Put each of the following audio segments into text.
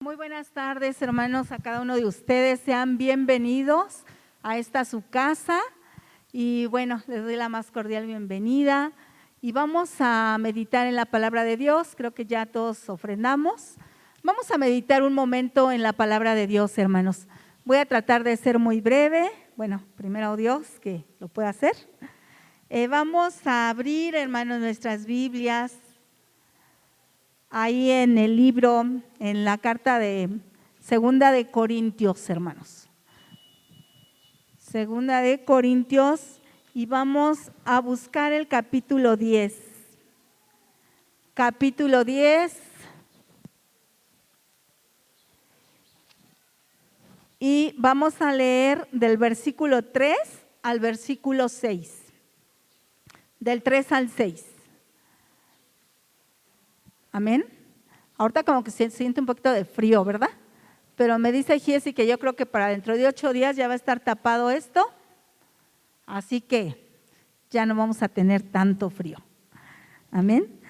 Muy buenas tardes, hermanos, a cada uno de ustedes. Sean bienvenidos a esta su casa y bueno, les doy la más cordial bienvenida y vamos a meditar en la palabra de Dios. Creo que ya todos ofrendamos. Vamos a meditar un momento en la palabra de Dios, hermanos. Voy a tratar de ser muy breve. Bueno, primero Dios que lo pueda hacer. Vamos a abrir, hermanos, nuestras Biblias ahí en el libro, en la carta de Segunda de Corintios, hermanos. Segunda de Corintios, y vamos a buscar el capítulo 10. Capítulo 10. Y vamos a leer del versículo 3 al versículo 6. Del 3 al 6. Amén. Ahorita como que se siente un poquito de frío, ¿verdad? Pero me dice Giesi que yo creo que para dentro de 8 días ya va a estar tapado esto. Así que ya no vamos a tener tanto frío. Amén.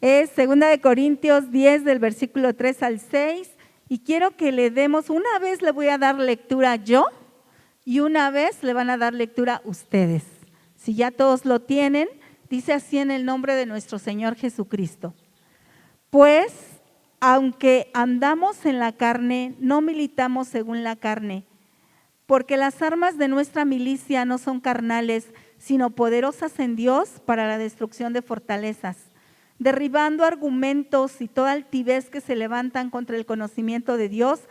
Es Segunda de Corintios 10 del versículo 3 al 6. Y quiero que le demos, una vez le voy a dar lectura yo y una vez le van a dar lectura ustedes. Si ya todos lo tienen, dice así en el nombre de nuestro Señor Jesucristo. Pues, aunque andamos en la carne, no militamos según la carne, porque las armas de nuestra milicia no son carnales, sino poderosas en Dios para la destrucción de fortalezas, derribando argumentos y toda altivez que se levantan contra el conocimiento de Dios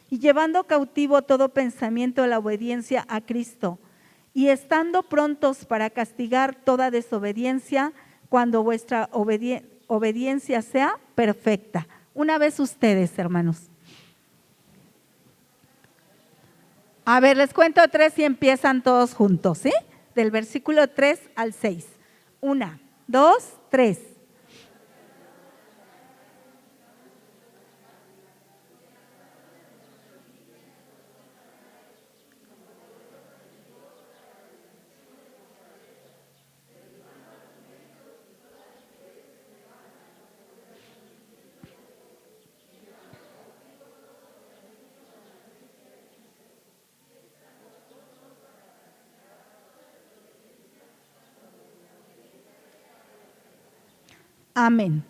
y llevando cautivo todo pensamiento a la obediencia a Cristo, y estando prontos para castigar toda desobediencia cuando vuestra obediencia sea perfecta. Una vez ustedes, hermanos. A ver, les cuento 3 y empiezan todos juntos, ¿sí? Del versículo 3 al 6. 1, 2, 3. Amén.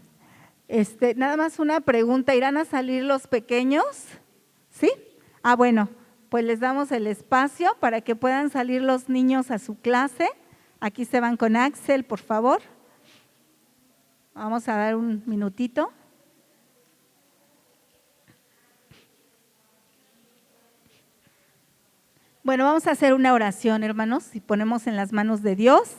Nada más una pregunta, ¿irán a salir los pequeños? ¿Sí? Bueno, pues les damos el espacio para que puedan salir los niños a su clase. Aquí se van con Axel, por favor. Vamos a dar un minutito. Bueno, vamos a hacer una oración, hermanos, y ponemos en las manos de Dios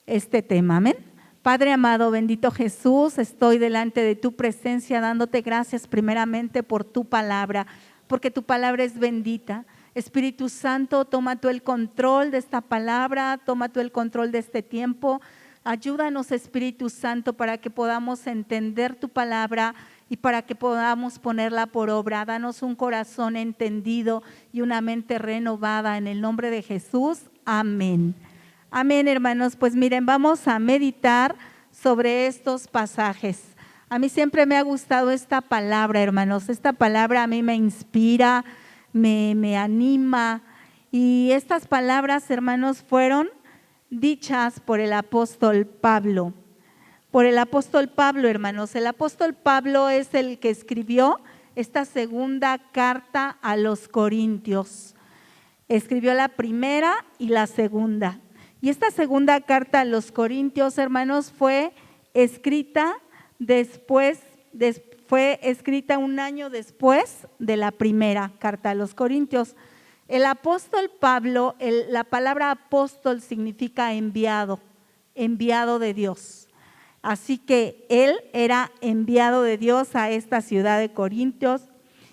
este tema, amén. Padre amado, bendito Jesús, estoy delante de tu presencia dándote gracias primeramente por tu palabra, porque tu palabra es bendita. Espíritu Santo, toma tú el control de esta palabra, toma tú el control de este tiempo. Ayúdanos, Espíritu Santo, para que podamos entender tu palabra y para que podamos ponerla por obra. Danos un corazón entendido y una mente renovada en el nombre de Jesús. Amén. Amén, hermanos. Pues miren, vamos a meditar sobre estos pasajes. A mí siempre me ha gustado esta palabra, hermanos. Esta palabra a mí me inspira, me anima. Y estas palabras, hermanos, fueron dichas por el apóstol Pablo. Por el apóstol Pablo, hermanos. El apóstol Pablo es el que escribió esta segunda carta a los Corintios. Escribió la primera y la segunda. Y esta segunda carta a los Corintios, hermanos, fue escrita un año después de la primera carta a los Corintios. El apóstol Pablo, la palabra apóstol significa enviado, enviado de Dios. Así que él era enviado de Dios a esta ciudad de Corintios.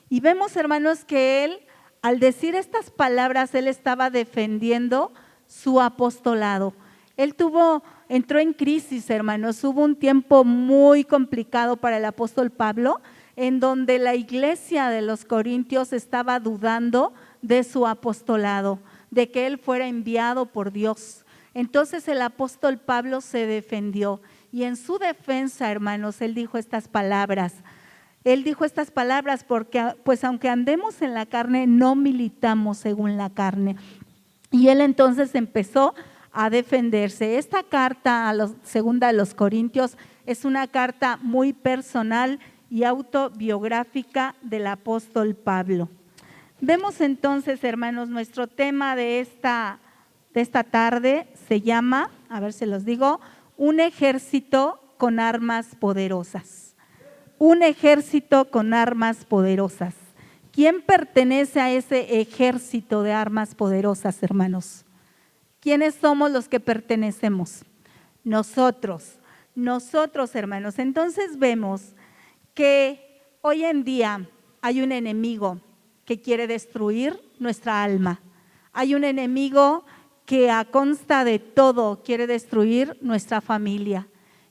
Y vemos, hermanos, que él, al decir estas palabras, él estaba defendiendo su apostolado. Él entró en crisis, hermanos. Hubo un tiempo muy complicado para el apóstol Pablo, en donde la iglesia de los Corintios estaba dudando de su apostolado, de que él fuera enviado por Dios. Entonces el apóstol Pablo se defendió y en su defensa, hermanos, él dijo estas palabras. Él dijo estas palabras porque, pues aunque andemos en la carne, no militamos según la carne. Y él entonces empezó a defenderse. Esta carta, segunda a los Corintios, es una carta muy personal y autobiográfica del apóstol Pablo. Vemos entonces, hermanos, nuestro tema de esta tarde se llama, a ver si los digo, un ejército con armas poderosas. Un ejército con armas poderosas. ¿Quién pertenece a ese ejército de armas poderosas, hermanos? ¿Quiénes somos los que pertenecemos? Nosotros, hermanos. Entonces vemos que hoy en día hay un enemigo que quiere destruir nuestra alma. Hay un enemigo que a consta de todo quiere destruir nuestra familia,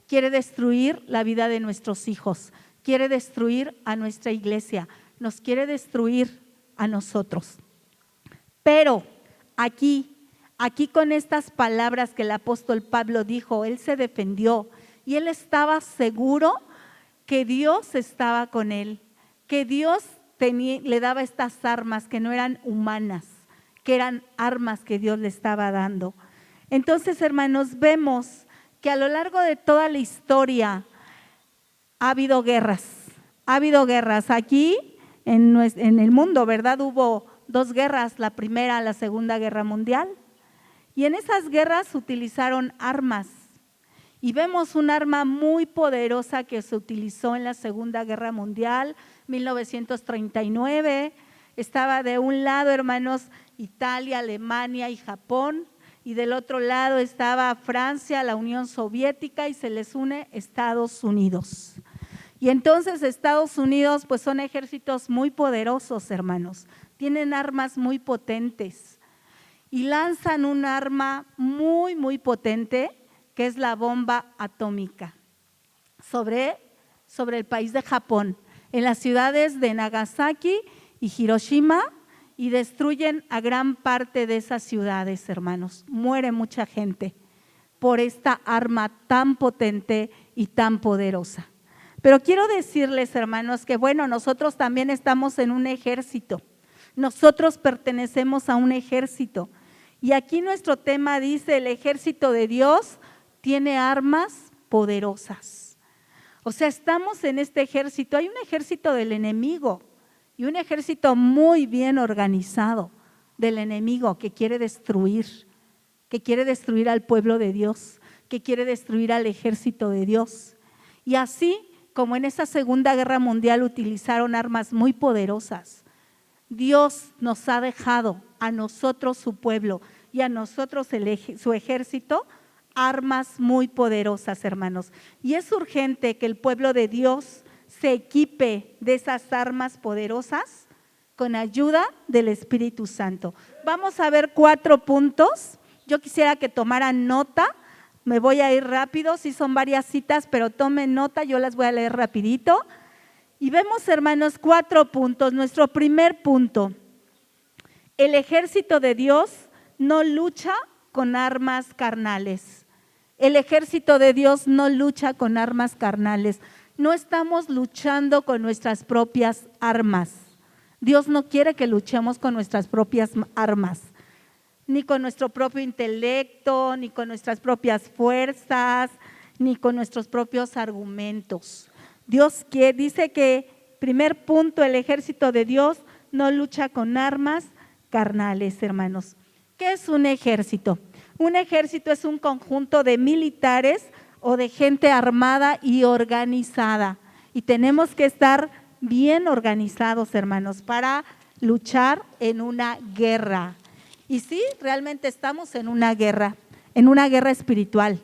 quiere destruir la vida de nuestros hijos, quiere destruir a nuestra iglesia, nos quiere destruir a nosotros. Pero aquí con estas palabras que el apóstol Pablo dijo, él se defendió y él estaba seguro que Dios estaba con él, que Dios le daba estas armas que no eran humanas, que eran armas que Dios le estaba dando. Entonces, hermanos, vemos que a lo largo de toda la historia ha habido guerras. Aquí en el mundo, ¿verdad? Hubo 2 guerras, la primera, la Segunda Guerra Mundial. Y en esas guerras utilizaron armas. Y vemos un arma muy poderosa que se utilizó en la Segunda Guerra Mundial, 1939. Estaba de un lado, hermanos, Italia, Alemania y Japón. Y del otro lado estaba Francia, la Unión Soviética, y se les une Estados Unidos. Y entonces Estados Unidos pues son ejércitos muy poderosos, hermanos, tienen armas muy potentes y lanzan un arma muy, muy potente que es la bomba atómica sobre el país de Japón, en las ciudades de Nagasaki y Hiroshima, y destruyen a gran parte de esas ciudades, hermanos. Muere mucha gente por esta arma tan potente y tan poderosa. Pero quiero decirles, hermanos, que bueno, nosotros también estamos en un ejército. Nosotros pertenecemos a un ejército. Y aquí nuestro tema dice, el ejército de Dios tiene armas poderosas. O sea, estamos en este ejército. Hay un ejército del enemigo y un ejército muy bien organizado del enemigo que quiere destruir al pueblo de Dios, que quiere destruir al ejército de Dios. Y así como en esa Segunda Guerra Mundial utilizaron armas muy poderosas, Dios nos ha dejado a nosotros, su pueblo, y a nosotros su ejército, armas muy poderosas, hermanos. Y es urgente que el pueblo de Dios se equipe de esas armas poderosas con ayuda del Espíritu Santo. Vamos a ver 4 puntos. Yo quisiera que tomaran nota. Me voy a ir rápido, sí son varias citas, pero tomen nota, yo las voy a leer rapidito. Y vemos, hermanos, 4 puntos. Nuestro primer punto, el ejército de Dios no lucha con armas carnales. El ejército de Dios no lucha con armas carnales. No estamos luchando con nuestras propias armas. Dios no quiere que luchemos con nuestras propias armas, ni con nuestro propio intelecto, ni con nuestras propias fuerzas, ni con nuestros propios argumentos. Dios dice que, primer punto, el ejército de Dios no lucha con armas carnales, hermanos. ¿Qué es un ejército? Un ejército es un conjunto de militares o de gente armada y organizada. Y tenemos que estar bien organizados, hermanos, para luchar en una guerra. Y sí, realmente estamos en una guerra espiritual.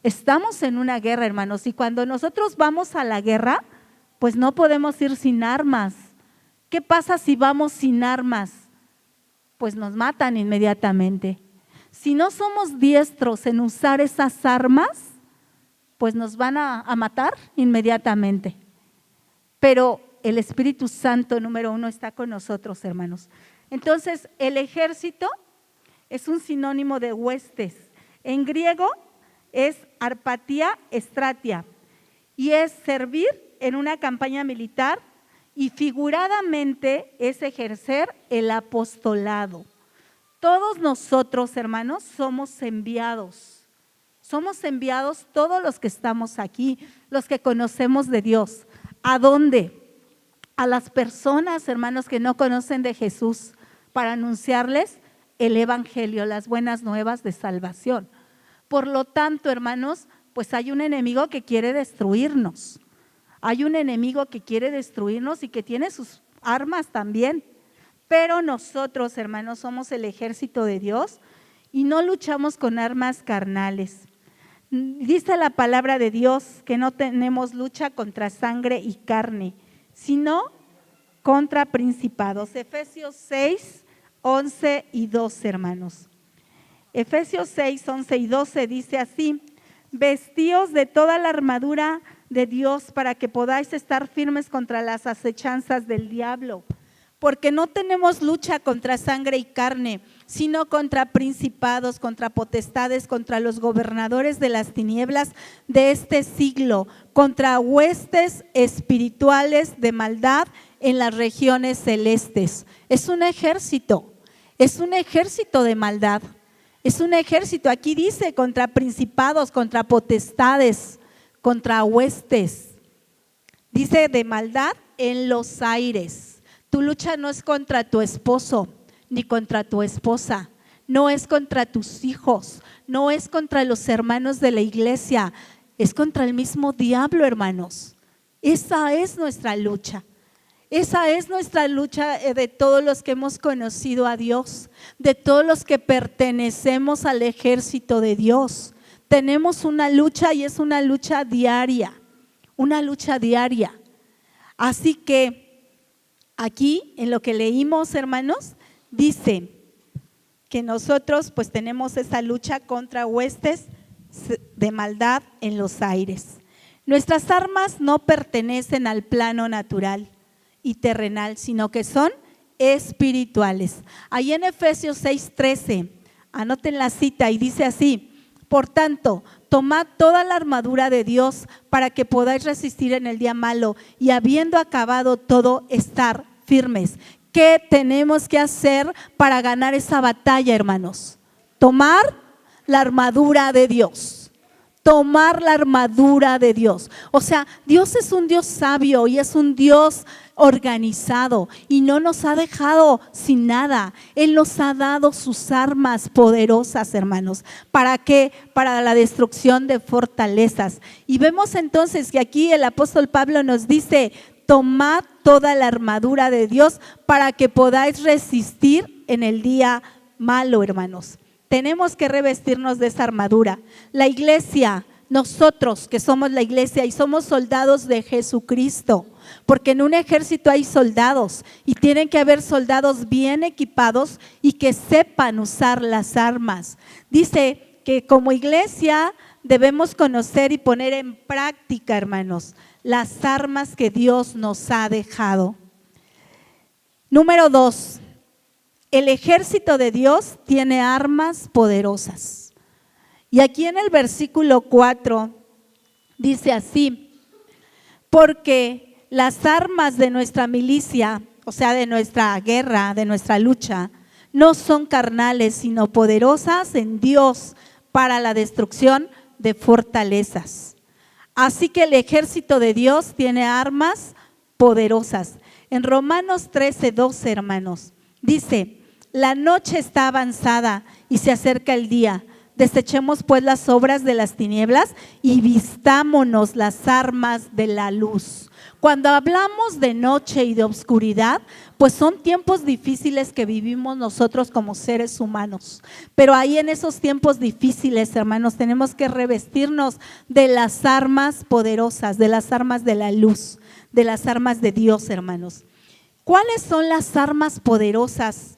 Estamos en una guerra, hermanos, y cuando nosotros vamos a la guerra, pues no podemos ir sin armas. ¿Qué pasa si vamos sin armas? Pues nos matan inmediatamente. Si no somos diestros en usar esas armas, pues nos van a matar inmediatamente. Pero el Espíritu Santo, número 1, está con nosotros, hermanos. Entonces, el ejército es un sinónimo de huestes. En griego es arpatía estratia y es servir en una campaña militar y figuradamente es ejercer el apostolado. Todos nosotros, hermanos, somos enviados. Somos enviados todos los que estamos aquí, los que conocemos de Dios. ¿A dónde? A las personas, hermanos, que no conocen de Jesús, para anunciarles el evangelio, las buenas nuevas de salvación. Por lo tanto, hermanos, pues hay un enemigo que quiere destruirnos. Hay un enemigo que quiere destruirnos y que tiene sus armas también. Pero nosotros, hermanos, somos el ejército de Dios y no luchamos con armas carnales. Dice la palabra de Dios que no tenemos lucha contra sangre y carne, sino contra principados. Efesios 6, 11 y 12, hermanos. Efesios 6, 11 y 12 dice así: vestíos de toda la armadura de Dios para que podáis estar firmes contra las acechanzas del diablo. Porque no tenemos lucha contra sangre y carne, sino contra principados, contra potestades, contra los gobernadores de las tinieblas de este siglo, contra huestes espirituales de maldad en las regiones celestes. Es un ejército de maldad, es un ejército. Aquí dice contra principados, contra potestades, contra huestes. Dice de maldad en los aires. Tu lucha no es contra tu esposo ni contra tu esposa, no es contra tus hijos, no es contra los hermanos de la iglesia, es contra el mismo diablo, hermanos. Esa es nuestra lucha. Esa es nuestra lucha de todos los que hemos conocido a Dios, de todos los que pertenecemos al ejército de Dios. Tenemos una lucha y es una lucha diaria, una lucha diaria. Así que aquí, en lo que leímos, hermanos, dice que nosotros pues tenemos esa lucha contra huestes de maldad en los aires. Nuestras armas no pertenecen al plano natural y terrenal, sino que son espirituales. Ahí en Efesios 6:13, anoten la cita y dice así: por tanto, tomad toda la armadura de Dios para que podáis resistir en el día malo y habiendo acabado todo, estar firmes. ¿Qué tenemos que hacer para ganar esa batalla, hermanos? Tomar la armadura de Dios. Tomar la armadura de Dios. O sea, Dios es un Dios sabio y es un Dios organizado y no nos ha dejado sin nada. Él nos ha dado sus armas poderosas, hermanos. ¿Para qué? Para la destrucción de fortalezas. Y vemos entonces que aquí el apóstol Pablo nos dice: tomad toda la armadura de Dios para que podáis resistir en el día malo, hermanos. Tenemos que revestirnos de esa armadura. La iglesia, nosotros que somos la iglesia y somos soldados de Jesucristo, porque en un ejército hay soldados y tienen que haber soldados bien equipados y que sepan usar las armas. Dice que como iglesia debemos conocer y poner en práctica, hermanos, las armas que Dios nos ha dejado. Número 2, el ejército de Dios tiene armas poderosas. Y aquí en el versículo 4 dice así: porque las armas de nuestra milicia, o sea, de nuestra guerra, de nuestra lucha, no son carnales, sino poderosas en Dios para la destrucción de fortalezas. Así que el ejército de Dios tiene armas poderosas. En Romanos 13:12, hermanos, dice: la noche está avanzada y se acerca el día. Desechemos pues las obras de las tinieblas y vistámonos las armas de la luz. Cuando hablamos de noche y de oscuridad, pues son tiempos difíciles que vivimos nosotros como seres humanos. Pero ahí en esos tiempos difíciles, hermanos, tenemos que revestirnos de las armas poderosas, de las armas de la luz, de las armas de Dios, hermanos. ¿Cuáles son las armas poderosas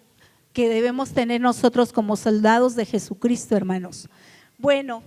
que debemos tener nosotros como soldados de Jesucristo, hermanos? Bueno,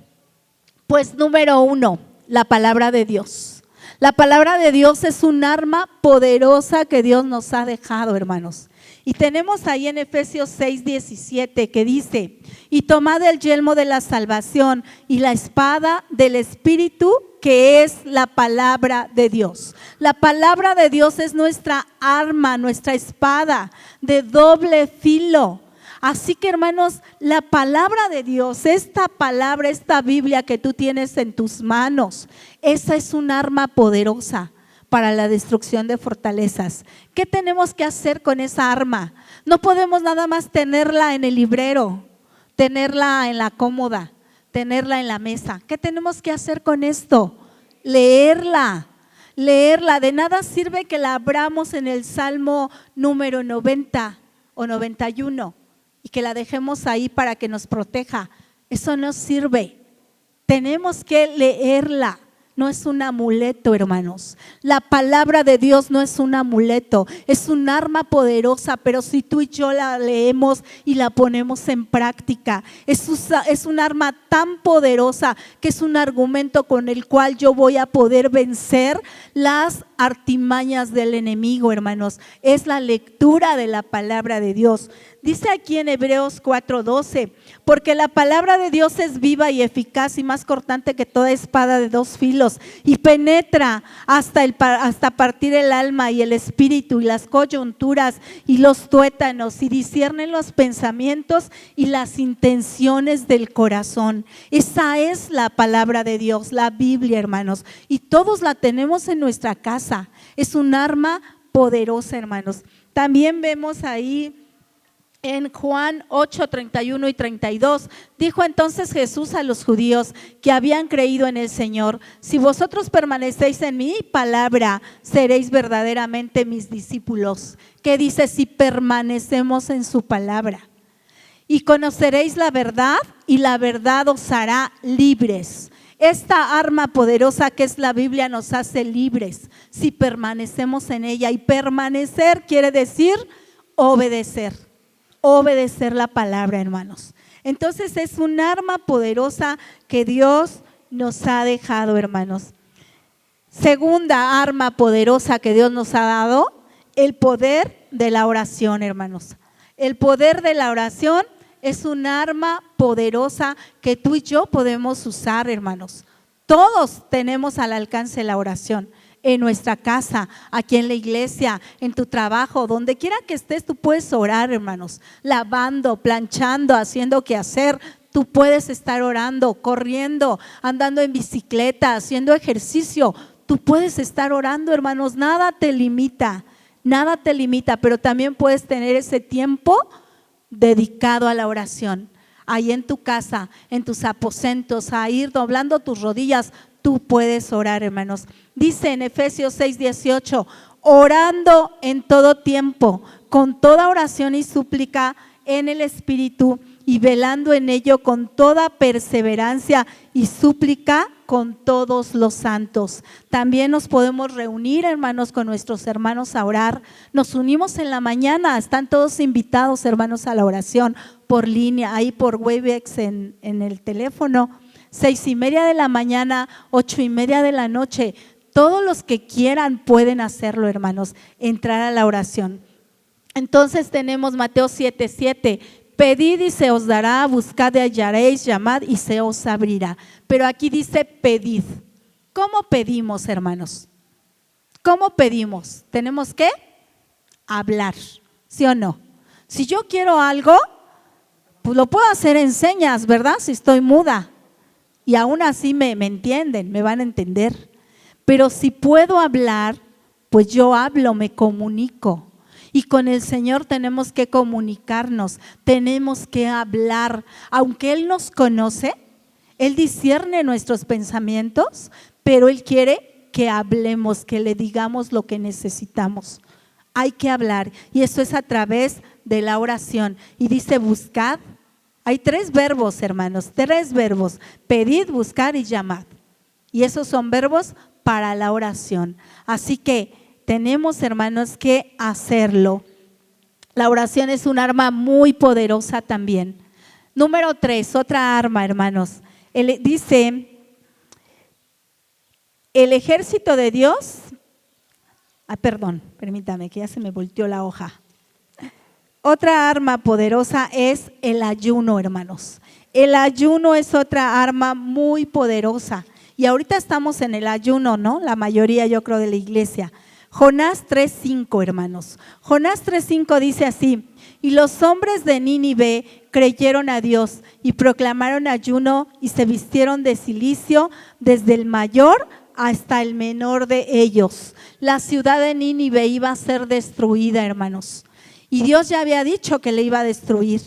pues número 1, la palabra de Dios. La palabra de Dios es un arma poderosa que Dios nos ha dejado, hermanos. Y tenemos ahí en Efesios 6:17 que dice: y tomad el yelmo de la salvación y la espada del Espíritu, que es la palabra de Dios. La palabra de Dios es nuestra arma, nuestra espada de doble filo. Así que, hermanos, la palabra de Dios, esta palabra, esta Biblia que tú tienes en tus manos, esa es un arma poderosa para la destrucción de fortalezas. ¿Qué tenemos que hacer con esa arma? No podemos nada más tenerla en el librero, tenerla en la cómoda, tenerla en la mesa. ¿Qué tenemos que hacer con esto? Leerla. De nada sirve que la abramos en el Salmo número 90 o 91 y que la dejemos ahí para que nos proteja. Eso no sirve. Tenemos que leerla. No es un amuleto, hermanos. La palabra de Dios no es un amuleto, es un arma poderosa, pero si tú y yo la leemos y la ponemos en práctica, es un arma tan poderosa que es un argumento con el cual yo voy a poder vencer las artimañas del enemigo, hermanos. Es la lectura de la palabra de Dios. Dice aquí en Hebreos 4:12, porque la palabra de Dios es viva y eficaz y más cortante que toda espada de dos filos y penetra hasta partir el alma y el espíritu y las coyunturas y los tuétanos y discierne los pensamientos y las intenciones del corazón. Esa es la palabra de Dios, la Biblia, hermanos, y todos la tenemos en nuestra casa. Es un arma poderosa, hermanos. También vemos ahí en Juan 8:31 y 32, dijo entonces Jesús a los judíos que habían creído en el Señor: si vosotros permanecéis en mi palabra, seréis verdaderamente mis discípulos. ¿Qué dice? Si permanecemos en su palabra. Y conoceréis la verdad, y la verdad os hará libres. Esta arma poderosa que es la Biblia nos hace libres si permanecemos en ella. Y permanecer quiere decir obedecer. Obedecer la palabra, hermanos. Entonces es un arma poderosa que Dios nos ha dejado, hermanos. Segunda arma poderosa que Dios nos ha dado: el poder de la oración, hermanos. El poder de la oración es un arma poderosa que tú y yo podemos usar, hermanos. Todos tenemos al alcance la oración. En nuestra casa, aquí en la iglesia, en tu trabajo, donde quiera que estés, tú puedes orar, hermanos. Lavando, planchando, haciendo quehacer, tú puedes estar orando, corriendo, andando en bicicleta, haciendo ejercicio. Tú puedes estar orando, hermanos. Nada te limita, pero también puedes tener ese tiempo dedicado a la oración. Ahí en tu casa, en tus aposentos, a ir doblando tus rodillas, tú puedes orar, hermanos. Dice en Efesios 6:18, orando en todo tiempo, con toda oración y súplica en el Espíritu, y velando en ello con toda perseverancia y súplica con todos los santos. También nos podemos reunir, hermanos, con nuestros hermanos a orar. Nos unimos en la mañana, están todos invitados, hermanos, a la oración por línea, ahí por Webex en el teléfono. 6:30 de la mañana, 8:30 de la noche. Todos los que quieran pueden hacerlo, hermanos, entrar a la oración. Entonces tenemos Mateo 7:7. Pedid y se os dará, buscad y hallaréis, llamad y se os abrirá. Pero aquí dice pedid. ¿Cómo pedimos, hermanos? ¿Cómo pedimos? Tenemos que hablar, ¿sí o no? Si yo quiero algo, pues lo puedo hacer en señas, ¿verdad? Si estoy muda. Y aún así me entienden, me van a entender. Pero si puedo hablar, pues yo hablo, me comunico. Y con el Señor tenemos que comunicarnos, tenemos que hablar. Aunque Él nos conoce, Él discierne nuestros pensamientos, pero Él quiere que hablemos, que le digamos lo que necesitamos. Hay que hablar, y eso es a través de la oración. Y dice buscad. Hay 3 verbos, hermanos, 3 verbos: pedid, buscar y llamad. Y esos son verbos para la oración. Así que tenemos, hermanos, que hacerlo. La oración es un arma muy poderosa también. Número 3, otra arma, hermanos. Él dice el ejército de Dios, perdón, permítame que ya se me volteó la hoja. Otra arma poderosa es el ayuno, hermanos. El ayuno es otra arma muy poderosa. Y ahorita estamos en el ayuno, ¿no? La mayoría, yo creo, de la iglesia. Jonás 3:5, hermanos. Jonás 3:5 dice así: y los hombres de Nínive creyeron a Dios y proclamaron ayuno y se vistieron de cilicio desde el mayor hasta el menor de ellos. La ciudad de Nínive iba a ser destruida, hermanos. Y Dios ya había dicho que le iba a destruir.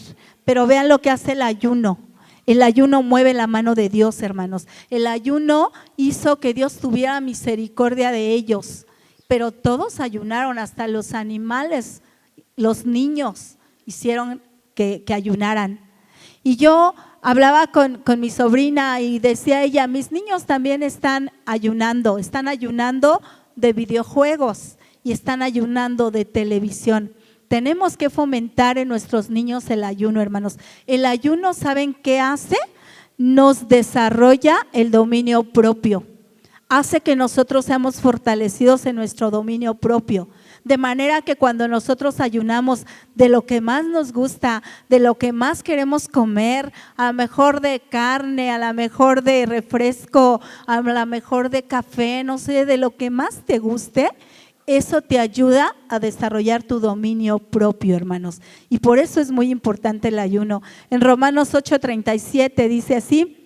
Pero vean lo que hace el ayuno. El ayuno mueve la mano de Dios, hermanos. El ayuno hizo que Dios tuviera misericordia de ellos. Pero todos ayunaron, hasta los animales, los niños hicieron que ayunaran. Y yo hablaba con mi sobrina y decía ella, mis niños también están ayunando de videojuegos y están ayunando de televisión. Tenemos que fomentar en nuestros niños el ayuno, hermanos. El ayuno, ¿saben qué hace? Nos desarrolla el dominio propio. Hace que nosotros seamos fortalecidos en nuestro dominio propio. De manera que cuando nosotros ayunamos de lo que más nos gusta, de lo que más queremos comer, a lo mejor de carne, a lo mejor de refresco, a lo mejor de café, no sé, de lo que más te guste, eso te ayuda a desarrollar tu dominio propio, hermanos. Y por eso es muy importante el ayuno. En Romanos 8:37 dice así,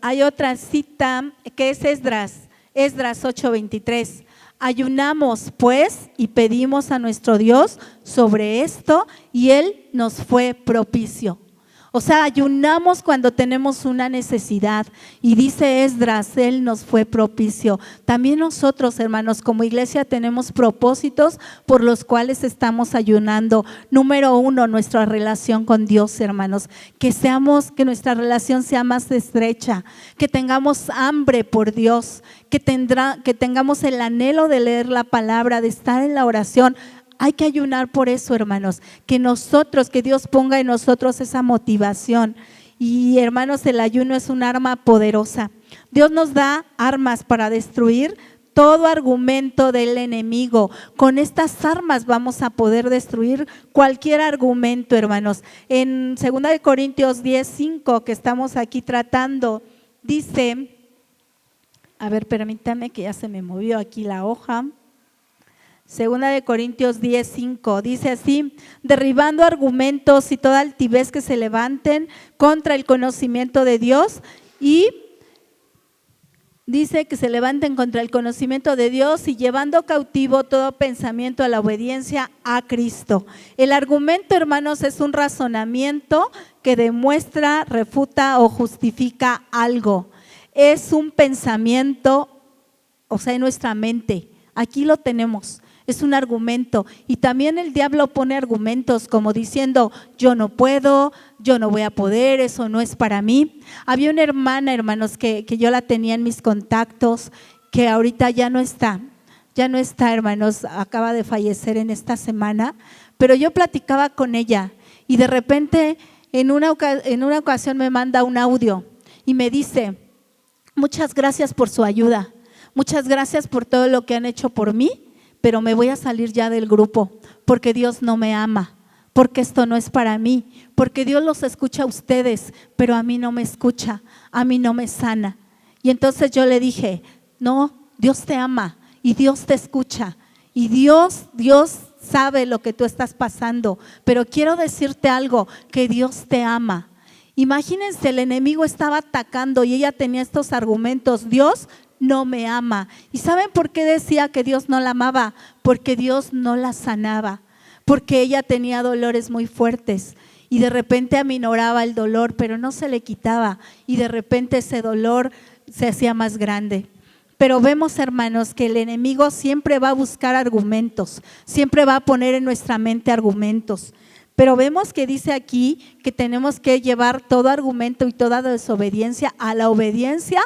hay otra cita que es Esdras 8:23. Ayunamos pues y pedimos a nuestro Dios sobre esto y Él nos fue propicio. O sea, ayunamos cuando tenemos una necesidad y dice Esdras, Él nos fue propicio. También nosotros, hermanos, como iglesia tenemos propósitos por los cuales estamos ayunando. Número 1, nuestra relación con Dios, hermanos. Que nuestra relación sea más estrecha, que tengamos hambre por Dios, que tengamos el anhelo de leer la palabra, de estar en la oración. Hay que ayunar por eso, hermanos, que Dios ponga en nosotros esa motivación. Y hermanos, el ayuno es un arma poderosa. Dios nos da armas para destruir todo argumento del enemigo. Con estas armas vamos a poder destruir cualquier argumento, hermanos. En 2 Corintios 10:5, que estamos aquí tratando, dice, permítame que ya se me movió aquí la hoja. 2 Corintios 10:5 dice así: derribando argumentos y toda altivez que se levanten contra el conocimiento de Dios, y dice que se levanten contra el conocimiento de Dios y llevando cautivo todo pensamiento a la obediencia a Cristo. El argumento, hermanos, es un razonamiento que demuestra, refuta o justifica algo. Es un pensamiento, en nuestra mente. Aquí lo tenemos. Es un argumento. Y también el diablo pone argumentos como diciendo, yo no puedo, yo no voy a poder, eso no es para mí. Había una hermana, hermanos, que yo la tenía en mis contactos, que ahorita ya no está, hermanos, acaba de fallecer en esta semana, pero yo platicaba con ella y de repente en una ocasión me manda un audio y me dice, muchas gracias por su ayuda, muchas gracias por todo lo que han hecho por mí, pero me voy a salir ya del grupo porque Dios no me ama, porque esto no es para mí, porque Dios los escucha a ustedes, pero a mí no me escucha, a mí no me sana. Y entonces yo le dije, no, Dios te ama y Dios te escucha y Dios sabe lo que tú estás pasando, pero quiero decirte algo, que Dios te ama. Imagínense, el enemigo estaba atacando y ella tenía estos argumentos, Dios no me ama. ¿Y saben por qué decía que Dios no la amaba? Porque Dios no la sanaba, porque ella tenía dolores muy fuertes y de repente aminoraba el dolor, pero no se le quitaba y de repente ese dolor se hacía más grande. Pero vemos, hermanos, que el enemigo siempre va a buscar argumentos, siempre va a poner en nuestra mente argumentos. Pero vemos que dice aquí que tenemos que llevar todo argumento y toda desobediencia a la obediencia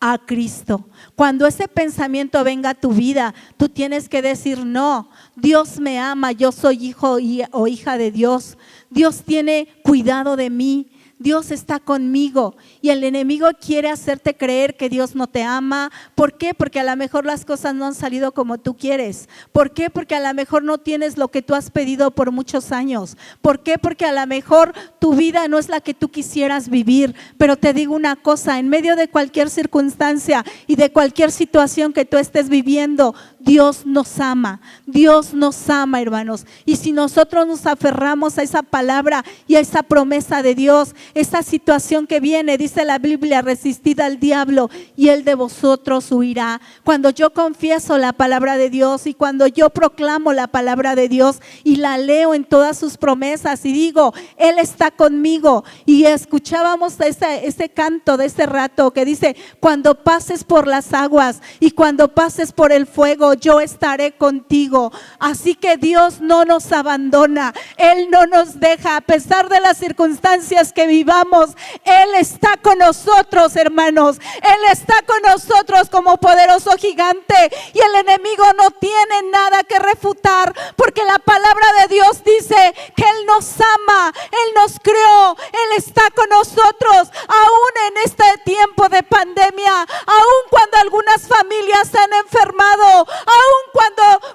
a Cristo. Cuando ese pensamiento venga a tu vida, tú tienes que decir, no, Dios me ama, yo soy hijo o hija de Dios, Dios tiene cuidado de mí, Dios está conmigo. Y el enemigo quiere hacerte creer que Dios no te ama. ¿Por qué? Porque a lo mejor las cosas no han salido como tú quieres. ¿Por qué? Porque a lo mejor no tienes lo que tú has pedido por muchos años. ¿Por qué? Porque a lo mejor tu vida no es la que tú quisieras vivir. Pero te digo una cosa, en medio de cualquier circunstancia y de cualquier situación que tú estés viviendo, Dios nos ama. Dios nos ama, hermanos. Y si nosotros nos aferramos a esa palabra y a esa promesa de Dios, esa situación que viene, dice la Biblia, resistid al diablo y él de vosotros huirá. Cuando yo confieso la palabra de Dios y cuando yo proclamo la palabra de Dios y la leo en todas sus promesas y digo, Él está conmigo. Y escuchábamos ese canto de ese rato que dice, cuando pases por las aguas y cuando pases por el fuego, yo estaré contigo. Así que Dios no nos abandona, Él no nos deja, a pesar de las circunstancias que vivamos, Él está con nosotros, hermanos. Él está con nosotros como poderoso gigante y el enemigo no tiene nada que refutar, porque la palabra de Dios dice que Él nos ama, Él nos creó, Él está con nosotros, aún en este tiempo de pandemia, aún cuando algunas familias se han enfermado, aún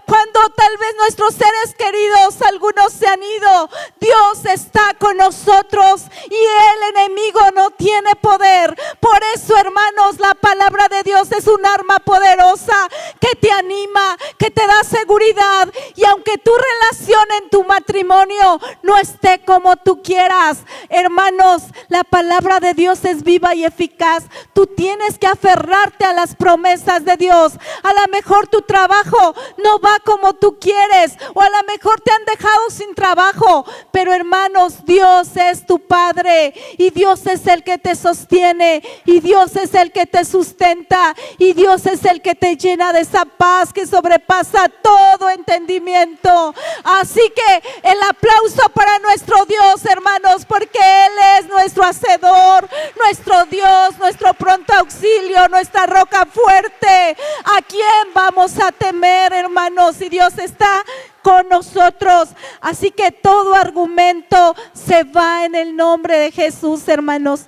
cuando tal vez nuestros seres queridos, algunos se han ido, Dios está con nosotros y el enemigo no tiene poder. Por eso, hermanos, la palabra de Dios es un arma poderosa que te anima, que te da seguridad. Y aunque tu relación en tu matrimonio no esté como tú quieras, hermanos, la palabra de Dios es viva y eficaz. Tú tienes que aferrarte a las promesas de Dios. A lo mejor tu trabajo no va como tú quieres, o a lo mejor te han dejado sin trabajo, pero hermanos, Dios es tu Padre y Dios es el que te sostiene y Dios es el que te sustenta y Dios es el que te llena de esa paz que sobrepasa todo entendimiento. Así que el aplauso para nuestro Dios, hermanos, porque Él es nuestro hacedor, nuestro Dios, nuestro pronto auxilio, nuestra roca fuerte. ¿A quién vamos a temer, hermanos, si Dios está con nosotros? Así que todo argumento se va en el nombre de Jesús, hermanos.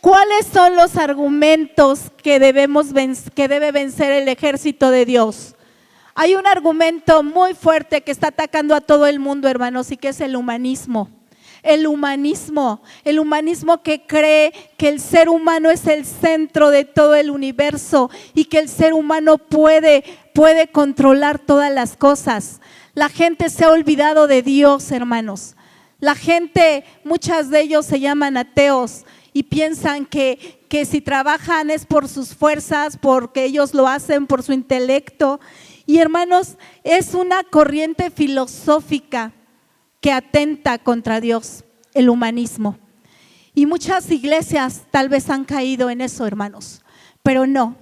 ¿Cuáles son los argumentos que debe vencer el ejército de Dios? Hay un argumento muy fuerte que está atacando a todo el mundo, hermanos, y que es el humanismo. El humanismo que cree que el ser humano es el centro de todo el universo y que el ser humano puede controlar todas las cosas. La gente se ha olvidado de Dios, hermanos. La gente, muchas de ellos se llaman ateos y piensan que si trabajan es por sus fuerzas, porque ellos lo hacen por su intelecto. Y hermanos, es una corriente filosófica que atenta contra Dios, el humanismo. Y muchas iglesias tal vez han caído en eso, hermanos, pero no.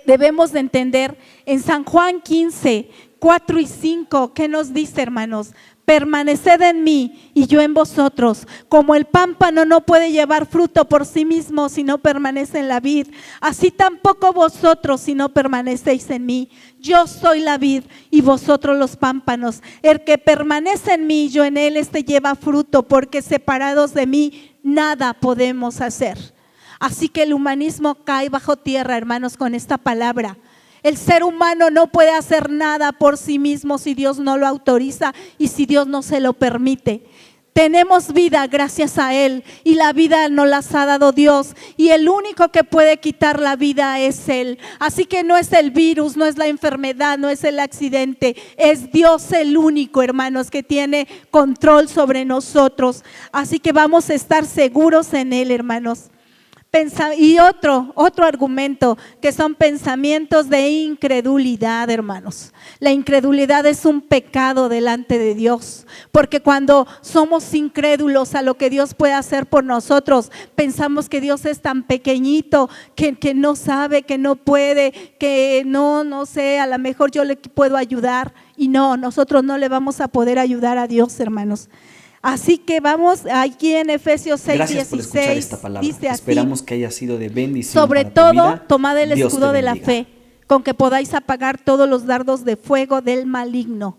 Debemos de entender en San Juan 15, 4 y 5, ¿qué nos dice, hermanos? Permaneced en mí y yo en vosotros. Como el pámpano no puede llevar fruto por sí mismo si no permanece en la vid, así tampoco vosotros si no permanecéis en mí. Yo soy la vid y vosotros los pámpanos. El que permanece en mí y yo en él, este lleva fruto, porque separados de mí nada podemos hacer. Así que el humanismo cae bajo tierra, hermanos, con esta palabra. El ser humano no puede hacer nada por sí mismo si Dios no lo autoriza y si Dios no se lo permite. Tenemos vida gracias a Él y la vida nos la ha dado Dios y el único que puede quitar la vida es Él. Así que no es el virus, no es la enfermedad, no es el accidente, es Dios el único, hermanos, que tiene control sobre nosotros. Así que vamos a estar seguros en Él, hermanos. Y otro argumento, que son pensamientos de incredulidad, hermanos. La incredulidad es un pecado delante de Dios, porque cuando somos incrédulos a lo que Dios puede hacer por nosotros, pensamos que Dios es tan pequeñito, que no sabe, que no puede, que no sé, a lo mejor yo le puedo ayudar. Y no, nosotros no le vamos a poder ayudar a Dios, hermanos. Así que vamos aquí en Efesios 6, Gracias 16, por escuchar esta palabra. dice así: esperamos que haya sido de bendición sobre para tu todo, vida. tomad el Dios escudo te de la bendiga. fe, con que podáis apagar todos los dardos de fuego del maligno.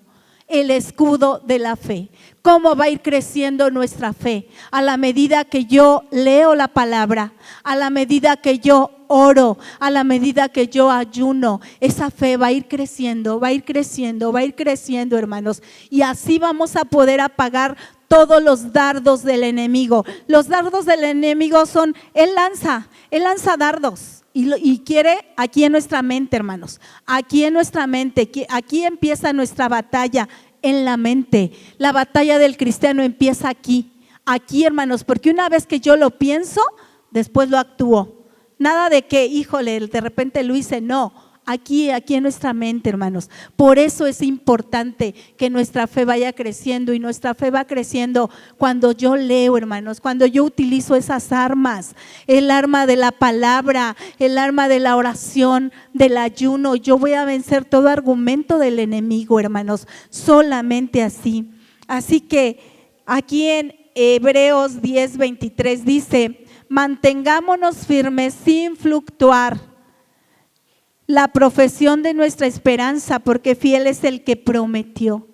el escudo de la fe. ¿Cómo va a ir creciendo nuestra fe? A la medida que yo leo la palabra, a la medida que yo oro, a la medida que yo ayuno, esa fe va a ir creciendo, va a ir creciendo, va a ir creciendo, hermanos. Y así vamos a poder apagar todos los dardos del enemigo. Los dardos del enemigo son, él lanza dardos. Y quiere aquí en nuestra mente, hermanos, aquí en nuestra mente, aquí empieza nuestra batalla en la mente. La batalla del cristiano empieza aquí, hermanos, porque una vez que yo lo pienso, después lo actúo. Nada de que, híjole, de repente lo hice, no. Aquí en nuestra mente, hermanos. Por eso es importante que nuestra fe vaya creciendo, y nuestra fe va creciendo cuando yo leo, hermanos, cuando yo utilizo esas armas, el arma de la palabra, el arma de la oración, del ayuno. Yo voy a vencer todo argumento del enemigo, hermanos, solamente así. Así que aquí en Hebreos 10:23 dice: mantengámonos firmes sin fluctuar la profesión de nuestra esperanza, porque fiel es el que prometió.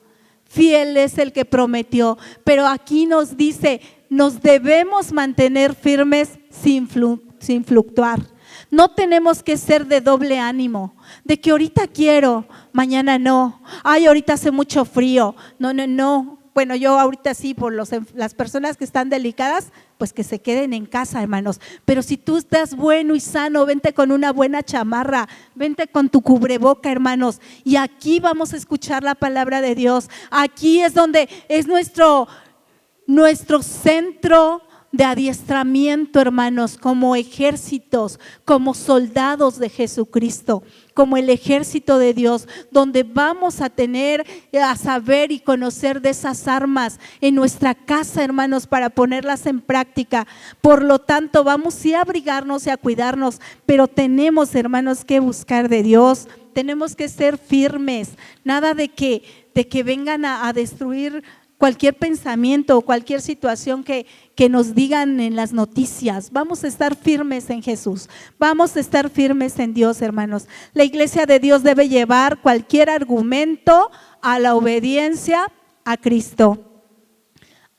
Fiel es el que prometió. Pero aquí nos dice, nos debemos mantener firmes sin fluctuar. No tenemos que ser de doble ánimo, de que ahorita quiero, mañana no. Ay, ahorita hace mucho frío. No. Bueno, yo ahorita sí, por las personas que están delicadas, pues que se queden en casa, hermanos. Pero si tú estás bueno y sano, vente con una buena chamarra, vente con tu cubreboca, hermanos. Y aquí vamos a escuchar la palabra de Dios. Aquí es donde es nuestro centro de adiestramiento, hermanos, como ejércitos, como soldados de Jesucristo, como el ejército de Dios, donde vamos a tener, a saber y conocer de esas armas en nuestra casa, hermanos, para ponerlas en práctica. Por lo tanto, vamos sí a abrigarnos y a cuidarnos, pero tenemos, hermanos, que buscar de Dios. Tenemos que ser firmes, nada de que vengan a destruir cualquier pensamiento o cualquier situación que nos digan en las noticias. Vamos a estar firmes en Jesús, vamos a estar firmes en Dios, hermanos. La iglesia de Dios debe llevar cualquier argumento a la obediencia a Cristo.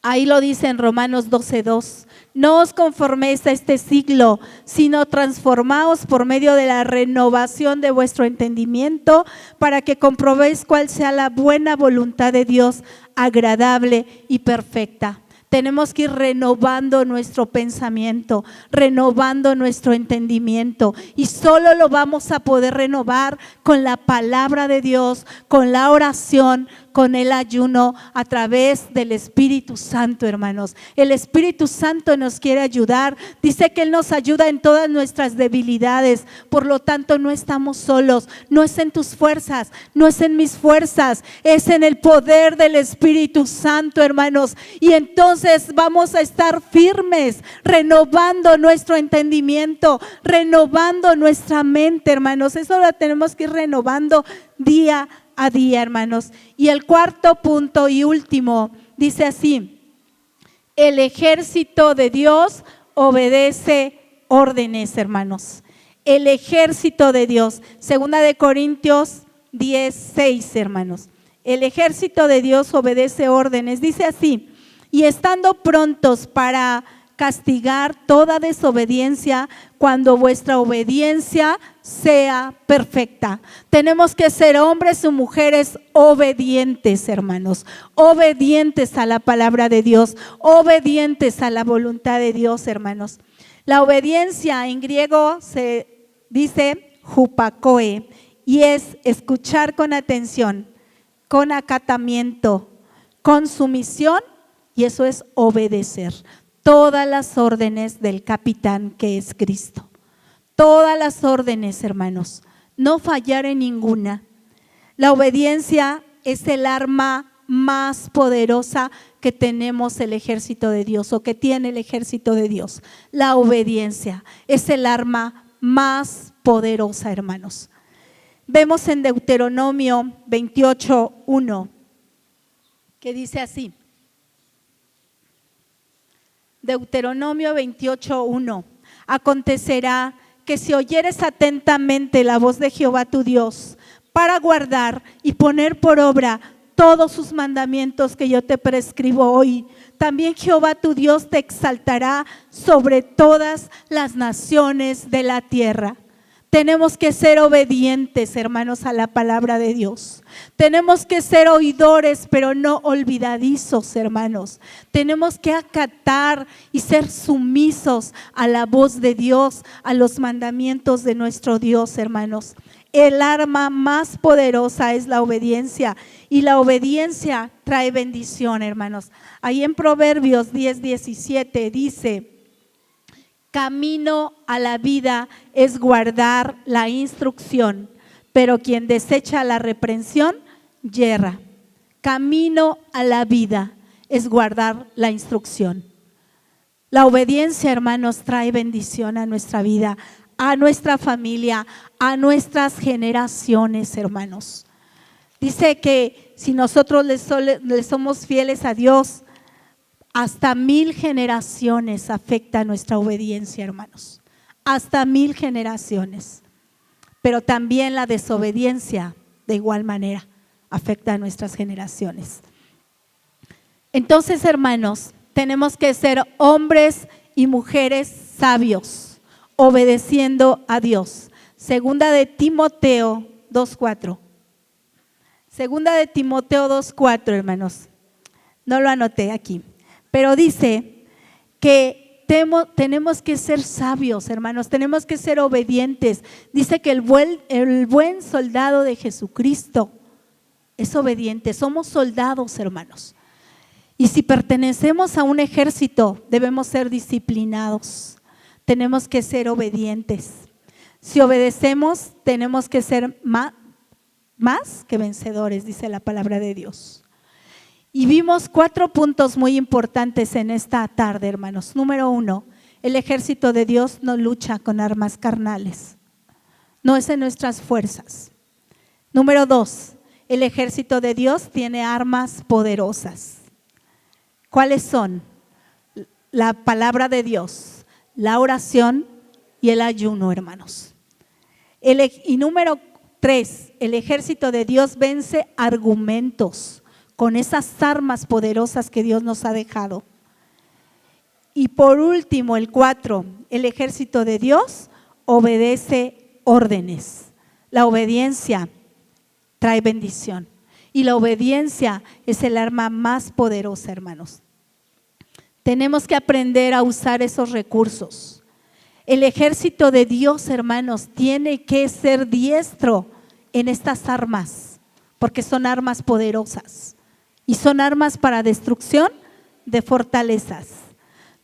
Ahí lo dice en Romanos 12:2. No os conforméis a este siglo, sino transformaos por medio de la renovación de vuestro entendimiento, para que comprobéis cuál sea la buena voluntad de Dios, agradable y perfecta. Tenemos que ir renovando nuestro pensamiento, renovando nuestro entendimiento, y solo lo vamos a poder renovar con la palabra de Dios, con la oración, con el ayuno, a través del Espíritu Santo, hermanos. El Espíritu Santo nos quiere ayudar. Dice que Él nos ayuda en todas nuestras debilidades. Por lo tanto, no estamos solos. No es en tus fuerzas, no es en mis fuerzas, es en el poder del Espíritu Santo, hermanos. Y entonces vamos a estar firmes, renovando nuestro entendimiento, renovando nuestra mente, hermanos. Eso lo tenemos que ir renovando día a día, hermanos. Y el cuarto punto y último dice así: el ejército de Dios obedece órdenes, hermanos. El ejército de Dios, 2 Corintios 10:6, hermanos. El ejército de Dios obedece órdenes. Dice así: y estando prontos para castigar toda desobediencia cuando vuestra obediencia sea perfecta. Tenemos que ser hombres o mujeres obedientes, hermanos, obedientes a la palabra de Dios, obedientes a la voluntad de Dios, hermanos. La obediencia en griego se dice hupakoe, y es escuchar con atención, con acatamiento, con sumisión, y eso es obedecer todas las órdenes del capitán, que es Cristo. Todas las órdenes, hermanos, no fallar en ninguna. La obediencia es el arma más poderosa que tenemos el ejército de Dios, o que tiene el ejército de Dios. La obediencia es el arma más poderosa, hermanos. Vemos en Deuteronomio 28:1 que dice así. Deuteronomio 28:1. Acontecerá que si oyeres atentamente la voz de Jehová tu Dios, para guardar y poner por obra todos sus mandamientos que yo te prescribo hoy. También Jehová tu Dios te exaltará sobre todas las naciones de la tierra. Tenemos que ser obedientes, hermanos, a la palabra de Dios. Tenemos que ser oidores, pero no olvidadizos, hermanos. Tenemos que acatar y ser sumisos a la voz de Dios, a los mandamientos de nuestro Dios, hermanos. El arma más poderosa es la obediencia, y la obediencia trae bendición, hermanos. Ahí en Proverbios 10:17 dice: camino a la vida es guardar la instrucción, pero quien desecha la reprensión, yerra. Camino a la vida es guardar la instrucción. La obediencia, hermanos, trae bendición a nuestra vida, a nuestra familia, a nuestras generaciones, hermanos. Dice que si nosotros le somos fieles a Dios, hasta 1000 generaciones afecta nuestra obediencia, hermanos. Hasta 1000 generaciones. Pero también la desobediencia, de igual manera, afecta a nuestras generaciones. Entonces, hermanos, tenemos que ser hombres y mujeres sabios, obedeciendo a Dios. Segunda de Timoteo 2:4. Segunda de Timoteo 2:4, hermanos. No lo anoté aquí. Pero dice que tenemos que ser sabios, hermanos, tenemos que ser obedientes. Dice que el buen soldado de Jesucristo es obediente. Somos soldados, hermanos. Y si pertenecemos a un ejército, debemos ser disciplinados. Tenemos que ser obedientes. Si obedecemos, tenemos que ser más que vencedores, dice la palabra de Dios. Y vimos 4 puntos muy importantes en esta tarde, hermanos. Número 1, el ejército de Dios no lucha con armas carnales. No es en nuestras fuerzas. Número 2, el ejército de Dios tiene armas poderosas. ¿Cuáles son? La palabra de Dios, la oración y el ayuno, hermanos. Y número 3, el ejército de Dios vence argumentos con esas armas poderosas que Dios nos ha dejado. Y por último, el 4, el ejército de Dios obedece órdenes. La obediencia trae bendición y la obediencia es el arma más poderosa, hermanos. Tenemos que aprender a usar esos recursos. El ejército de Dios, hermanos, tiene que ser diestro en estas armas, porque son armas poderosas. Y son armas para destrucción de fortalezas.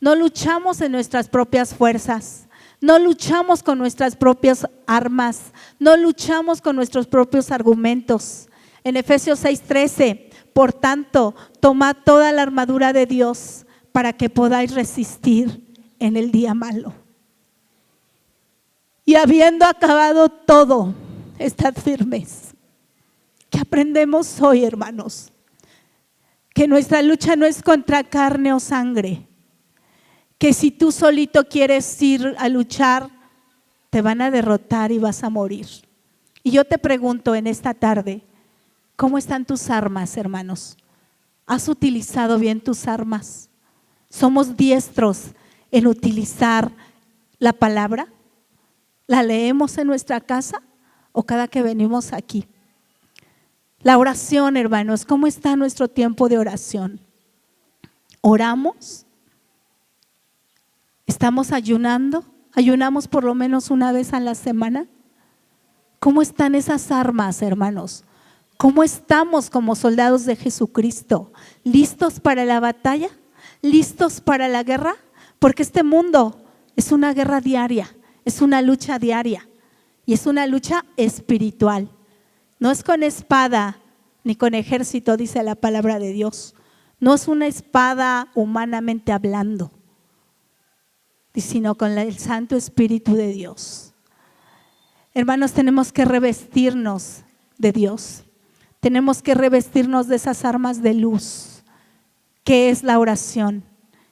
No luchamos en nuestras propias fuerzas. No luchamos con nuestras propias armas. No luchamos con nuestros propios argumentos. En Efesios 6:13, por tanto, tomad toda la armadura de Dios para que podáis resistir en el día malo. Y habiendo acabado todo, estad firmes. ¿Qué aprendemos hoy, hermanos? Que nuestra lucha no es contra carne o sangre, que si tú solito quieres ir a luchar, te van a derrotar y vas a morir. Y yo te pregunto en esta tarde, ¿cómo están tus armas, hermanos? ¿Has utilizado bien tus armas? ¿Somos diestros en utilizar la palabra? ¿La leemos en nuestra casa o cada que venimos aquí? La oración, hermanos, ¿cómo está nuestro tiempo de oración? ¿Oramos? ¿Estamos ayunando? ¿Ayunamos por lo menos una vez a la semana? ¿Cómo están esas armas, hermanos? ¿Cómo estamos como soldados de Jesucristo? ¿Listos para la batalla? ¿Listos para la guerra? Porque este mundo es una guerra diaria, es una lucha diaria y es una lucha espiritual. No es con espada ni con ejército, dice la palabra de Dios. No es una espada humanamente hablando, sino con el Santo Espíritu de Dios. Hermanos, tenemos que revestirnos de Dios. Tenemos que revestirnos de esas armas de luz, que es la oración,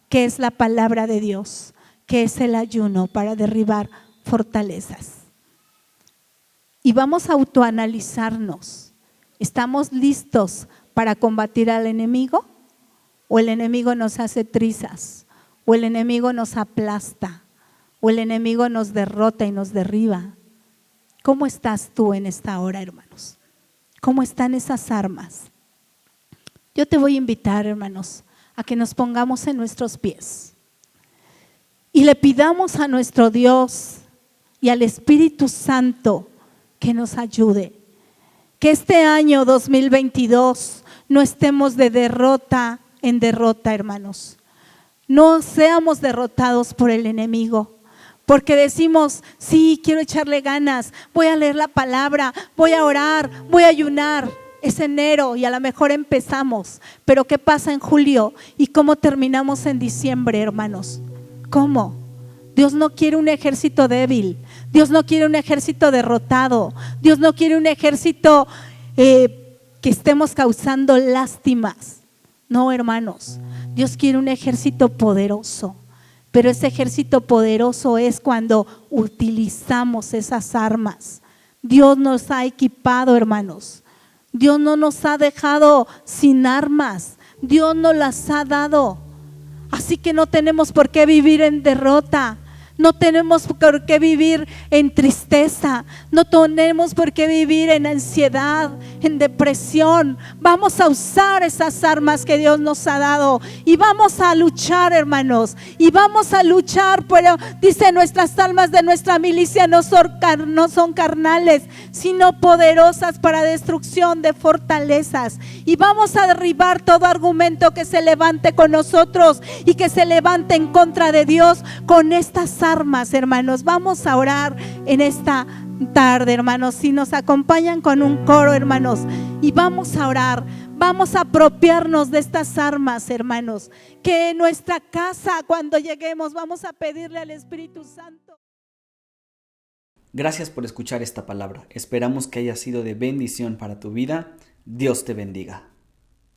que es la palabra de Dios, que es el ayuno para derribar fortalezas. Y vamos a autoanalizarnos. ¿Estamos listos para combatir al enemigo? ¿O el enemigo nos hace trizas? ¿O el enemigo nos aplasta? ¿O el enemigo nos derrota y nos derriba? ¿Cómo estás tú en esta hora, hermanos? ¿Cómo están esas armas? Yo te voy a invitar, hermanos, a que nos pongamos en nuestros pies y le pidamos a nuestro Dios y al Espíritu Santo que nos ayude. Que este año 2022 no estemos de derrota en derrota, hermanos. No seamos derrotados por el enemigo. Porque decimos, sí, quiero echarle ganas, voy a leer la palabra, voy a orar, voy a ayunar. Es enero y a lo mejor empezamos, pero ¿qué pasa en julio? ¿Y cómo terminamos en diciembre, hermanos? ¿Cómo? Dios no quiere un ejército débil, Dios no quiere un ejército derrotado, Dios no quiere un ejército que estemos causando lástimas. No, hermanos, Dios quiere un ejército poderoso. Pero ese ejército poderoso es cuando utilizamos esas armas. Dios nos ha equipado, hermanos. Dios no nos ha dejado sin armas. Dios nos las ha dado. Así que no tenemos por qué vivir en derrota. No tenemos por qué vivir en tristeza. No tenemos por qué vivir en ansiedad, en depresión. Vamos a usar esas armas que Dios nos ha dado y vamos a luchar, hermanos. Y vamos a luchar, pero dice, nuestras almas de nuestra milicia no son carnales, sino poderosas para destrucción de fortalezas. Y vamos a derribar todo argumento que se levante con nosotros y que se levante en contra de Dios con estas armas, hermanos. Vamos a orar en esta tarde, hermanos. Si nos acompañan con un coro, hermanos, y vamos a orar, vamos a apropiarnos de estas armas, hermanos, que en nuestra casa, cuando lleguemos, vamos a pedirle al Espíritu Santo. Gracias por escuchar esta palabra. Esperamos que haya sido de bendición para tu vida. Dios te bendiga.